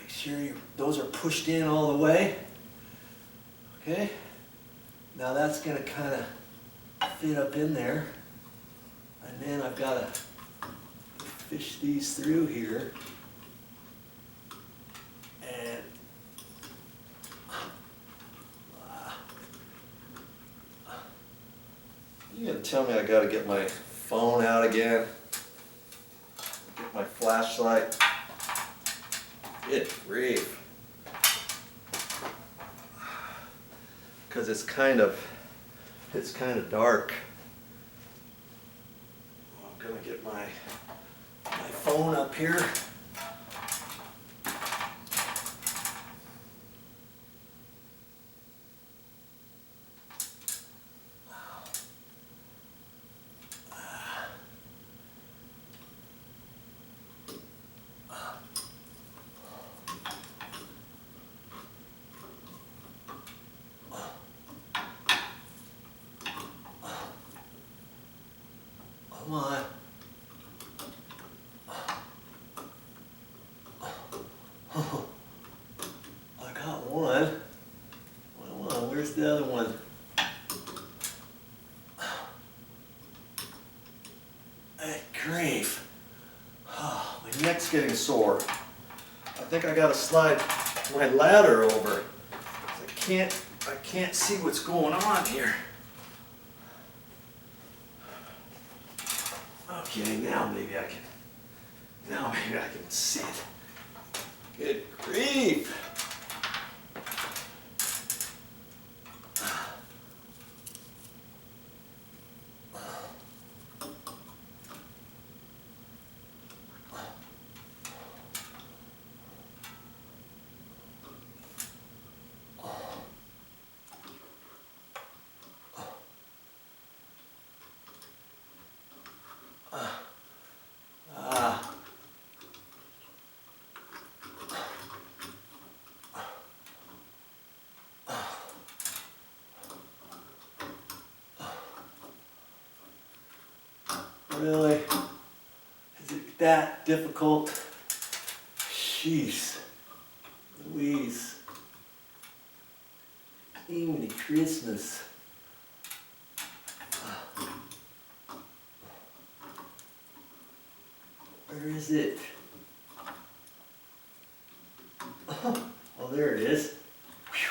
Make sure those are pushed in all the way. Okay, now that's going to kind of fit up in there. And then I've got to fish these through here. And you gonna tell me I gotta get my phone out again? Get my flashlight? Good grief. Because it's kind of dark. I'm gonna get my phone up here. Come on. Oh, I got one. Come on, where's the other one? Good grief. Oh, my neck's getting sore. I think I gotta slide my ladder over. I can't see what's going on here. Okay, now maybe I can see it. Good grief. Really? Is it that difficult? Jeez. Louise. Even Christmas. Where is it? Oh, there it is. Whew.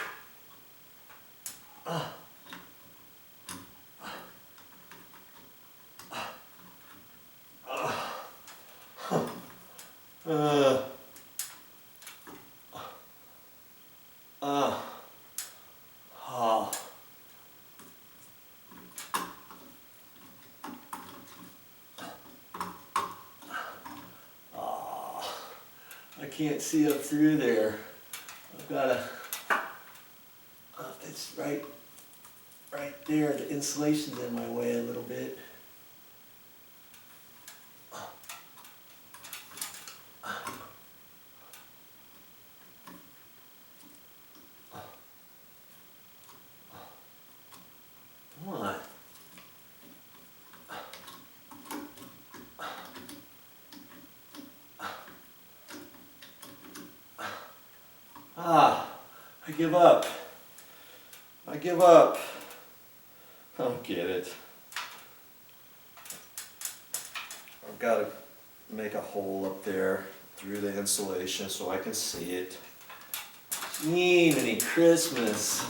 I can't see up through there. I've got to, it's right there. The insulation's in my way a little bit. Come on. I give up. I give up. I don't get it. I've got to make a hole up there through the insulation so I can see it. Jiminy Christmas.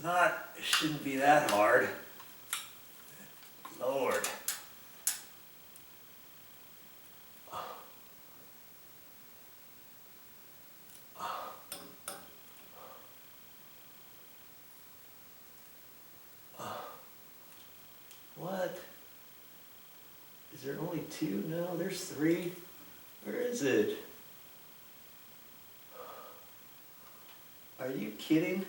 It shouldn't be that hard. Lord. What? Is there only two? No, there's three. Where is it? Are you kidding?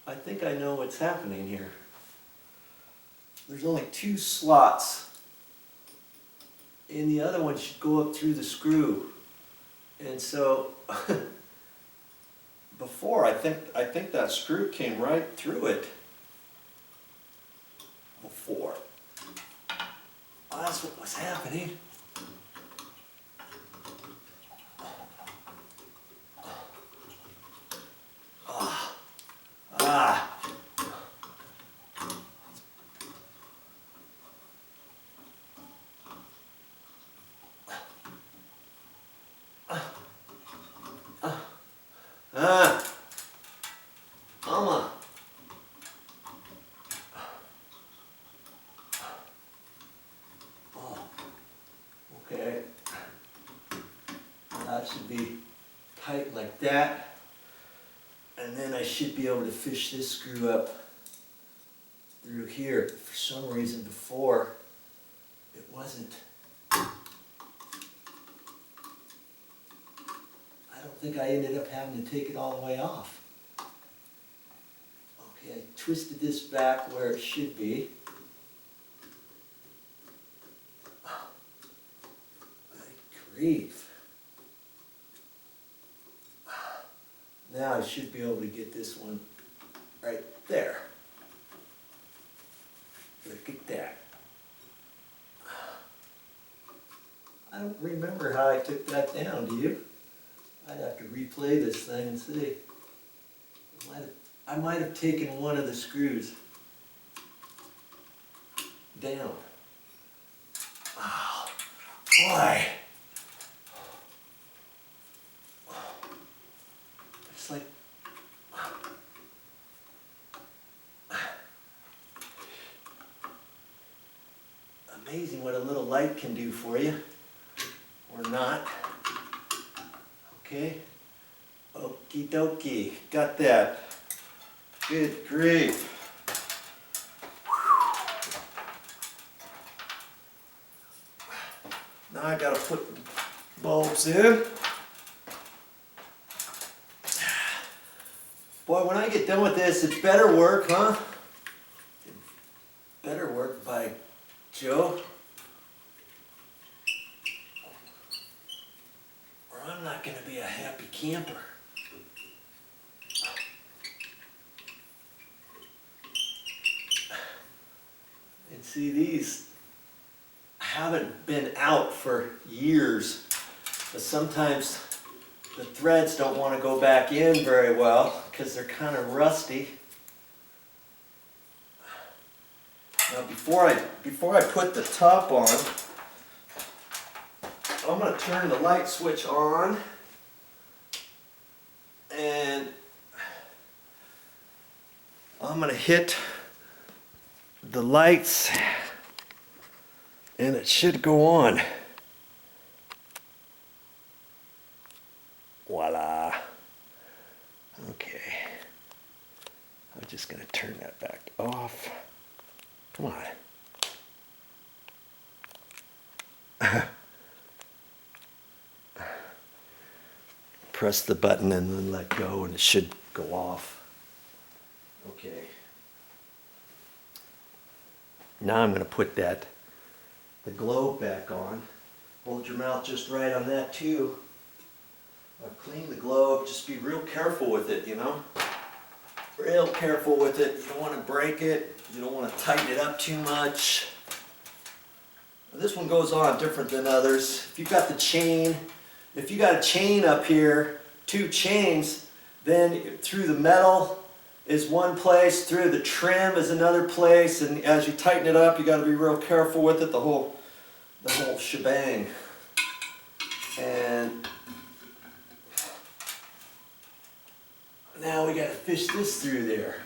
I think I know what's happening here. There's only two slots, and the other one should go up through the screw. And so, before I think that screw came right through it. Before. Well, that's what was happening. That should be tight like that. And then I should be able to fish this screw up through here. For some reason before, it wasn't. I don't think I ended up having to take it all the way off. Okay, I twisted this back where it should be. Oh, good grief. Now I should be able to get this one right there. Look at that. I don't remember how I took that down, do you? I'd have to replay this thing and see. I might have taken one of the screws down. Oh, boy. It's like, amazing what a little light can do for you, or not. Okay, okie dokie, got that. Good grief. Now I gotta put bulbs in. Boy, when I get done with this, it's better work, huh? Better work by Joe. Or I'm not gonna be a happy camper. And see, these haven't been out for years, but sometimes the threads don't want to go back in very well because they're kind of rusty. Now before I put the top on, I'm going to turn the light switch on, and I'm going to hit the lights and it should go on. Voila. Okay. I'm just going to turn that back off. Come on. Press the button and then let go and it should go off. Okay. Now I'm going to put the globe back on. Hold your mouth just right on that too. I'll clean the globe, just be real careful with it, you know. Real careful with it. You don't want to break it. You don't want to tighten it up too much. This one goes on different than others. If you've got the chain, if you got a chain up here, 2 chains, then through the metal is one place, through the trim is another place, and as you tighten it up, you got to be real careful with it, the whole shebang. And now we got to fish this through there.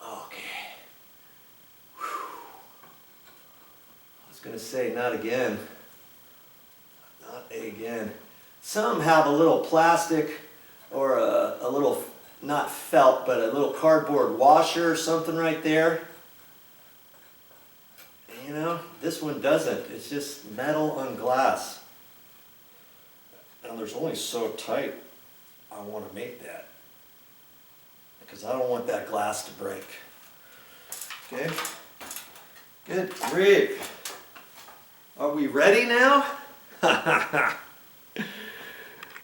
Okay. I was going to say, not again. Not again. Some have a little plastic or a little, not felt, but a little cardboard washer or something right there. You know, this one doesn't. It's just metal on glass. And there's only so tight I want to make that, because I don't want that glass to break. Okay? Good grief. Are we ready now?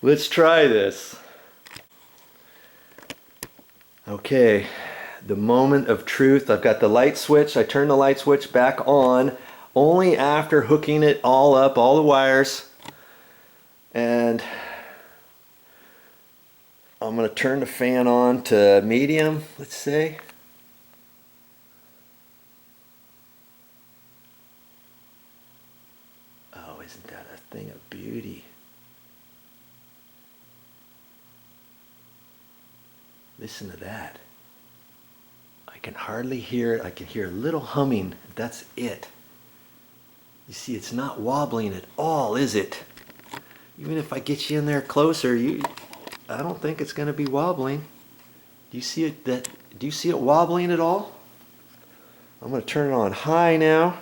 Let's try this. Okay, the moment of truth. I've got the light switch. I turn the light switch back on only after hooking it all up, all the wires. And I'm going to turn the fan on to medium, let's say. Oh, isn't that a thing of beauty? Listen to that. I can hardly hear it. I can hear a little humming. That's it. You see, it's not wobbling at all, is it? Even if I get you in there closer, I don't think it's going to be wobbling. Do you see it? Do you see it wobbling at all? I'm going to turn it on high now.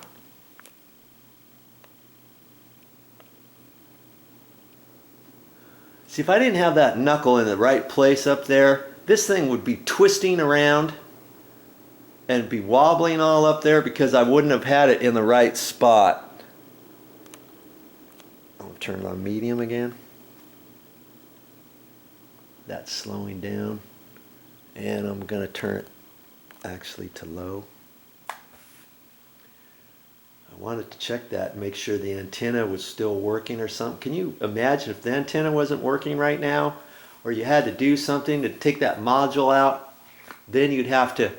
See, if I didn't have that knuckle in the right place up there, this thing would be twisting around and be wobbling all up there because I wouldn't have had it in the right spot. I'll turn it on medium again. That's slowing down. And I'm going to turn it actually to low. I wanted to check that and make sure the antenna was still working or something. Can you imagine if the antenna wasn't working right now, or you had to do something to take that module out? Then you'd have to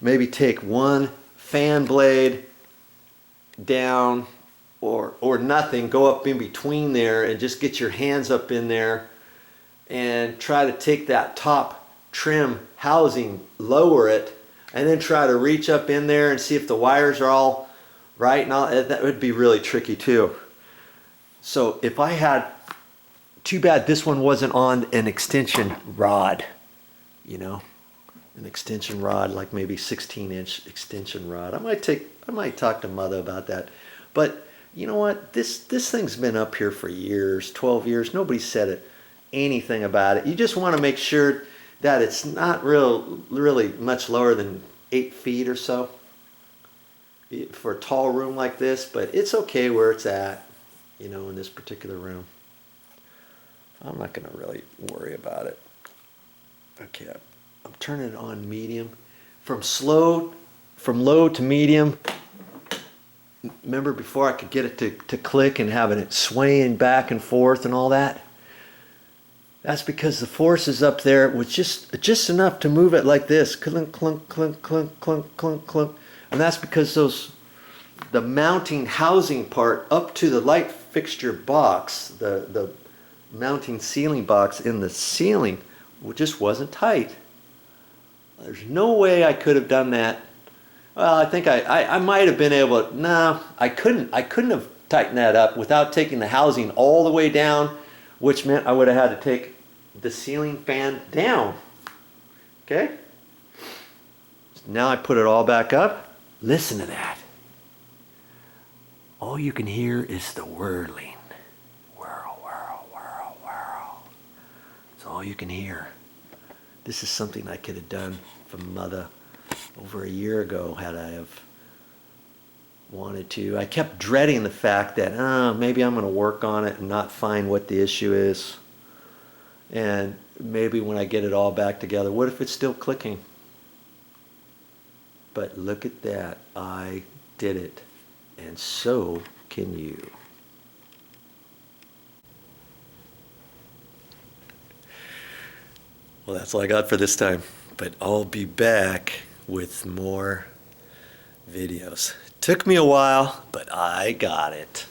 maybe take one fan blade down or nothing, go up in between there and just get your hands up in there and try to take that top trim housing, lower it, and then try to reach up in there and see if the wires are all right, and that would be really tricky too. So if I had, too bad this one wasn't on an extension rod, you know, an extension rod, like maybe 16-inch extension rod. I might talk to Motha about that. But you know what? This thing's been up here for years, 12 years. Nobody said anything about it. You just want to make sure that it's not really much lower than 8 feet or so for a tall room like this, but it's okay where it's at, you know, in this particular room. I'm not going to really worry about it. Okay, I'm turning it on medium. From low to medium. Remember before I could get it to click and having it swaying back and forth and all that? That's because the forces up there was just enough to move it like this. Clunk, clunk, clunk, clunk, clunk, clunk, clunk. And that's because the mounting housing part up to the light fixture box, the mounting ceiling box in the ceiling, just wasn't tight. There's no way I could have done that. Well, I think I might have been able to. No, I couldn't have tightened that up without taking the housing all the way down, which meant I would have had to take the ceiling fan down. Okay? So now I put it all back up. Listen to that. All you can hear is the whirling. Whirl, whirl, whirl, whirl. That's all you can hear. This is something I could have done for Motha over a year ago had I have wanted to. I kept dreading the fact that maybe I'm going to work on it and not find what the issue is. And maybe when I get it all back together, what if it's still clicking? But look at that, I did it, and so can you. Well, that's all I got for this time, but I'll be back with more videos. Took me a while, but I got it.